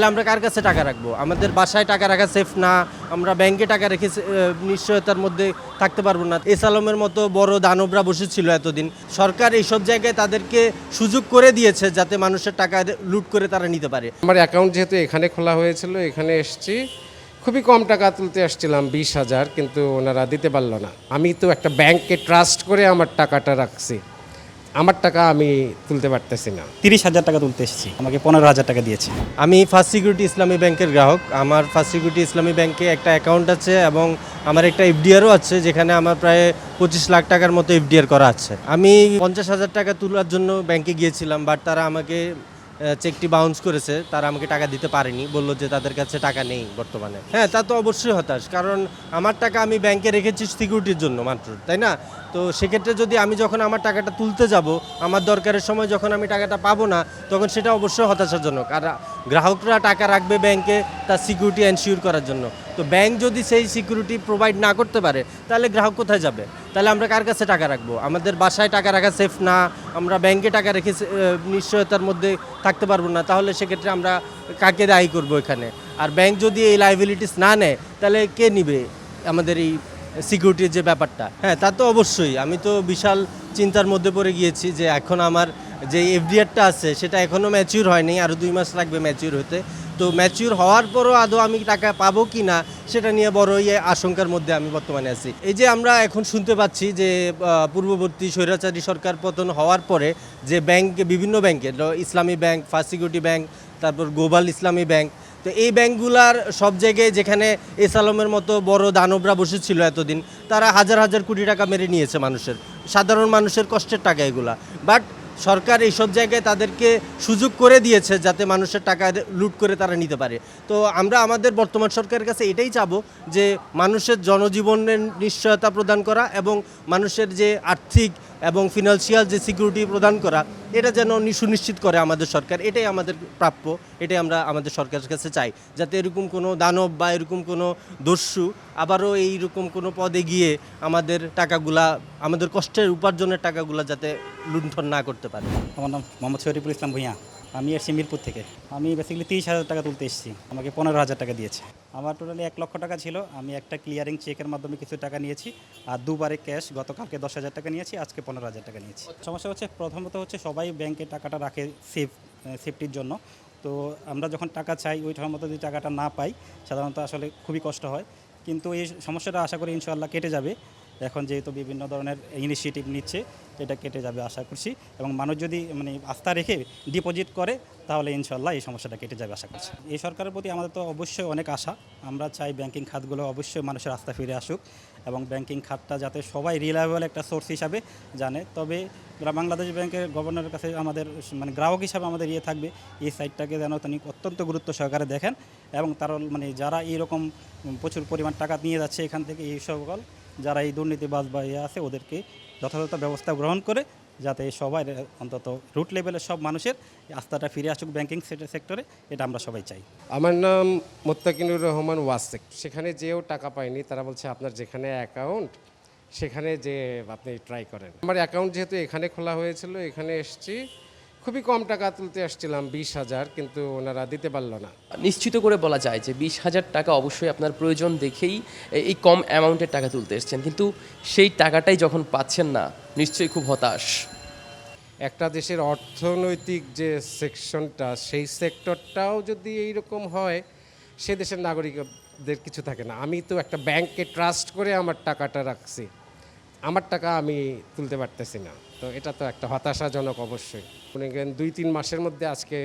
তাহলে আমরা কার কাছে টাকা রাখবো? আমাদের বাসায় টাকা রাখা সেফ না, আমরা ব্যাংকে টাকা রেখে নিশ্চয়তার মধ্যে থাকতে পারবো না। এস আলমের মতো বড় দানবরা বসেছিল এতদিন। সরকার এইসব জায়গায় তাদেরকে সুযোগ করে দিয়েছে যাতে মানুষের টাকা লুট করে তারা নিতে পারে। আমার অ্যাকাউন্ট যেহেতু এখানে খোলা হয়েছিল, এখানে এসেছি, খুবই কম টাকা তুলতে আসছিলাম 20,000, কিন্তু ওনারা দিতে পারলো না। আমি তো একটা ব্যাংককে ট্রাস্ট করে আমার টাকাটা রাখছি, আমার টাকা আমি তুলতে পারতেছি না। 30,000 টাকা তুলতে এসেছি, আমাকে 15,000 টাকা দিয়েছে। আমি ফার্স্ট সিকিউরিটি ইসলামী ব্যাংকের গ্রাহক। আমার ফার্স্ট সিকিউরিটি ইসলামী ব্যাংকে একটা অ্যাকাউন্ট আছে এবং আমার একটা এফডিআরও আছে, যেখানে আমার প্রায় 25 লাখ টাকার মতো এফডিআর করা আছে। আমি 50,000 টাকা তোলার জন্য ব্যাংকে গিয়েছিলাম, বাট তারা আমাকে চেকটি বাউন্স করেছে, তারা আমাকে টাকা দিতে পারেনি, বললো যে তাদের কাছে টাকা নেই বর্তমানে। হ্যাঁ, তা তো অবশ্যই হতাশ, কারণ আমার টাকা আমি ব্যাংকে রেখেছি সিকিউরিটির জন্য মাত্র, তাই না? তো সেক্ষেত্রে যদি আমি যখন আমার টাকাটা তুলতে যাব, আমার দরকারের সময় যখন আমি টাকাটা পাবো না, তখন সেটা অবশ্যই হতাশাজনক। আর গ্রাহকরা টাকা রাখবে ব্যাংকে তার সিকিউরিটি এনশিওর করার জন্য। তো ব্যাংক যদি সেই সিকিউরিটি প্রোভাইড না করতে পারে, তাহলে গ্রাহক কোথায় যাবে? তাহলে আমরা কার কাছে টাকা রাখবো? আমাদের বাসায় টাকা রাখা সেফ না, আমরা ব্যাংকে টাকা রেখে নিশ্চয়তার মধ্যে থাকতে পারবো না, তাহলে সেক্ষেত্রে আমরা কাকে দায়ী করবো এখানে? আর ব্যাংক যদি এই লাইবিলিটিস না নেয়, তাহলে কে নিবে আমাদের এই সিকিউরিটির যে ব্যাপারটা? হ্যাঁ, তা তো অবশ্যই। আমি তো বিশাল চিন্তার মধ্যে পড়ে গিয়েছি যে এখন আমার যে এফডিআরটা আছে সেটা এখনও ম্যাচিউর হয়নি, আরও 2 মাস লাগবে ম্যাচিউর হতে। তো ম্যাচিউর হওয়ার পরও আদৌ আমি টাকা পাবো কি না, সেটা নিয়ে বড়ই আশঙ্কার মধ্যে আমি বর্তমানে আছি। এই যে আমরা এখন শুনতে পাচ্ছি যে পূর্ববর্তী স্বৈরাচারী সরকার পতন হওয়ার পরে যে বিভিন্ন ব্যাংকে, ইসলামী ব্যাংক, ফার্স্ট সিকিউরিটি ব্যাংক, তারপর গ্লোবাল ইসলামী ব্যাংক, তো এই ব্যাংকগুলার সব জায়গায় যেখানে এস আলমের মতো বড় দানবরা বসেছিল এতদিন, তারা হাজার হাজার কোটি টাকা মেরে নিয়েছে মানুষের, সাধারণ মানুষের কষ্টের টাকা এগুলা। বাট সরকার এইসব জায়গায় তাদেরকে সুযোগ করে দিয়েছে যাতে মানুষের টাকা লুট করে তারা নিতে পারে। তো আমরা আমাদের বর্তমান সরকারের কাছে এটাই চাবো যে মানুষের জনজীবনের নিশ্চয়তা প্রদান করা এবং মানুষের যে আর্থিক এবং ফিনান্সিয়াল যে সিকিউরিটি প্রদান করা, এটা যেন সুনিশ্চিত করে আমাদের সরকার। এটাই আমাদের প্রাপ্য, এটাই আমরা আমাদের সরকারের কাছে চাই, যাতে এরকম কোনো দানব বা এরকম কোনো দস্যু আবারও এইরকম কোনো পদে গিয়ে আমাদের টাকাগুলা, আমাদের কষ্টের উপার্জনের টাকাগুলা যাতে লুণ্ঠন না করতে পারে। আমার নাম মোহাম্মদ শরীফুল ইসলাম ভূঁইয়া। আমি এসেছি মিরপুর থেকে। আমি বেসিক্যালি 30,000 টাকা তুলতে এসেছি, আমাকে 15,000 টাকা দিয়েছে। আমার টোটালি 1 লক্ষ টাকা ছিল। আমি একটা ক্লিয়ারিং চেকের মাধ্যমে কিছু টাকা নিয়েছি, আর দুবারে ক্যাশ, গতকালকে 10,000 টাকা নিয়েছি, আজকে 15,000 টাকা নিয়েছি। সমস্যা হচ্ছে, প্রথমত হচ্ছে সবাই ব্যাংকে টাকাটা রাখে সেফটির জন্য। তো আমরা যখন টাকা চাই ওই সময় মতো যদি টাকাটা না পাই, সাধারণত আসলে খুবই কষ্ট হয়। কিন্তু এই সমস্যাটা আশা করি ইনশাআল্লাহ কেটে যাবে। এখন যেহেতু বিভিন্ন ধরনের ইনিশিয়েটিভ নিচ্ছে, এটা কেটে যাবে আশা করছি। এবং মানুষ যদি আস্থা রেখে ডিপোজিট করে, তাহলে ইনশাআল্লাহ এই সমস্যাটা কেটে যাবে আশা করছি। এই সরকারের প্রতি আমাদের তো অবশ্যই অনেক আশা। আমরা চাই ব্যাংকিং খাতগুলো অবশ্যই মানুষের আস্থা ফিরে আসুক এবং ব্যাংকিং খাতটা যাতে সবাই রিলায়েবল একটা সোর্স হিসাবে জানে। তবে বাংলাদেশ ব্যাংকের গভর্নরের কাছে আমাদের গ্রাহক হিসাবে আমাদের থাকবে, এই সাইটটাকে যেন তিনি অত্যন্ত গুরুত্ব সহকারে দেখেন এবং তার যারা এইরকম প্রচুর পরিমাণ টাকা নিয়ে যাচ্ছে এখান থেকে, এই সকল যারা এই দুর্নীতিবাজ বা আছে, ওদেরকে যথাযথ ব্যবস্থা গ্রহণ করে যাতে সবাই অন্তত রুট লেভেলের সব মানুষের আস্থাটা ফিরে আসুক ব্যাংকিং সেক্টরে, এটা আমরা সবাই চাই। আমার নাম মোত্তাকিনুর রহমান ওয়াসেক। সেখানে যেও টাকা পায়নি, তারা বলছে আপনার যেখানে অ্যাকাউন্ট সেখানে যে আপনি ট্রাই করেন। আমার অ্যাকাউন্ট যেহেতু এখানে খোলা হয়েছিল, এখানে এসেছি, খুবই কম টাকা তুলতে আসছিলাম 20,000, কিন্তু ওনারা দিতে পারলো না। নিশ্চিত করে বলা যায় যে 20,000 টাকা অবশ্যই আপনার প্রয়োজন দেখেই এই কম অ্যামাউন্টের টাকা তুলতে এসেছেন, কিন্তু সেই টাকাটাই যখন পাচ্ছেন না, নিশ্চয়ই খুব হতাশ। একটা দেশের অর্থনৈতিক যে সেকশনটা, সেই সেক্টরটাও যদি এইরকম হয়, সে দেশের নাগরিকদের কিছু থাকে না। আমি তো একটা ব্যাংককে ট্রাস্ট করে আমার টাকাটা রাখছি, আমার টাকা আমি তুলতে পারতেছি না। তো এটা তো একটা হতাশাজনক অবশ্যই। মনে করেন 2-3 মাসের মধ্যে আজকে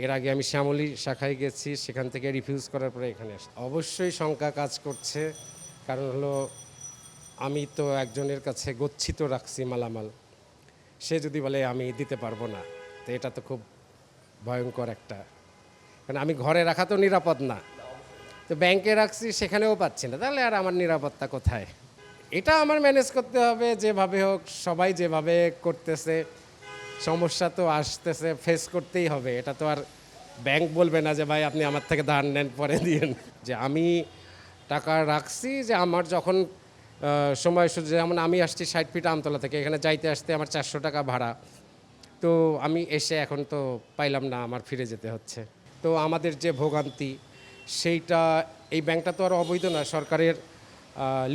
এর আগে আমি শ্যামলী শাখায় গেছি, সেখান থেকে রিফিউজ করার পরে এখানে আসি। অবশ্যই শঙ্কা কাজ করছে, কারণ হলো আমি তো একজনের কাছে গচ্ছিত রাখছি মালামাল, সে যদি বলে আমি দিতে পারবো না, তো এটা তো খুব ভয়ঙ্কর একটা, কারণ আমি ঘরে রাখা তো নিরাপদ না, তো ব্যাংকে রাখছি সেখানেও পাচ্ছি না, তাহলে আর আমার নিরাপত্তা কোথায়? এটা আমার ম্যানেজ করতে হবে যেভাবে হোক। সবাই যেভাবে করতেছে, সমস্যা তো আসতেছে, ফেস করতেই হবে। এটা তো আর ব্যাংক বলবে না যে ভাই আপনি আমার থেকে ধার নেন পরে দিন। যে আমি টাকা রাখছি, যে আমার যখন সময় যেমন আমি আসছি 60 ফিট আমতলা থেকে, এখানে যাইতে আসতে আমার 400 টাকা ভাড়া, তো আমি এসে এখন তো পাইলাম না, আমার ফিরে যেতে হচ্ছে। তো আমাদের যে ভোগান্তি সেইটা, এই ব্যাংকটা তো আর অবৈধ না, সরকারের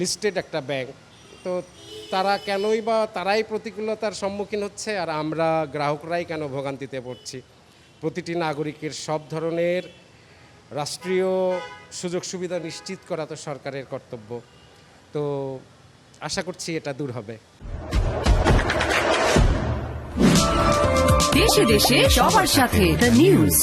লিস্টেড একটা ব্যাংক। তো তারা কেনই বা তারাই প্রতিকূলতার সম্মুখীন হচ্ছে আর আমরা গ্রাহকরাই কেন ভোগান্তিতে পড়ছি? প্রতিটি নাগরিকের সব ধরনের রাষ্ট্রীয় সুযোগ সুবিধা নিশ্চিত করা তো সরকারের কর্তব্য। তো আশা করছি এটা দূর হবে। দেশে দেশে সবার সাথে দ্য নিউজ।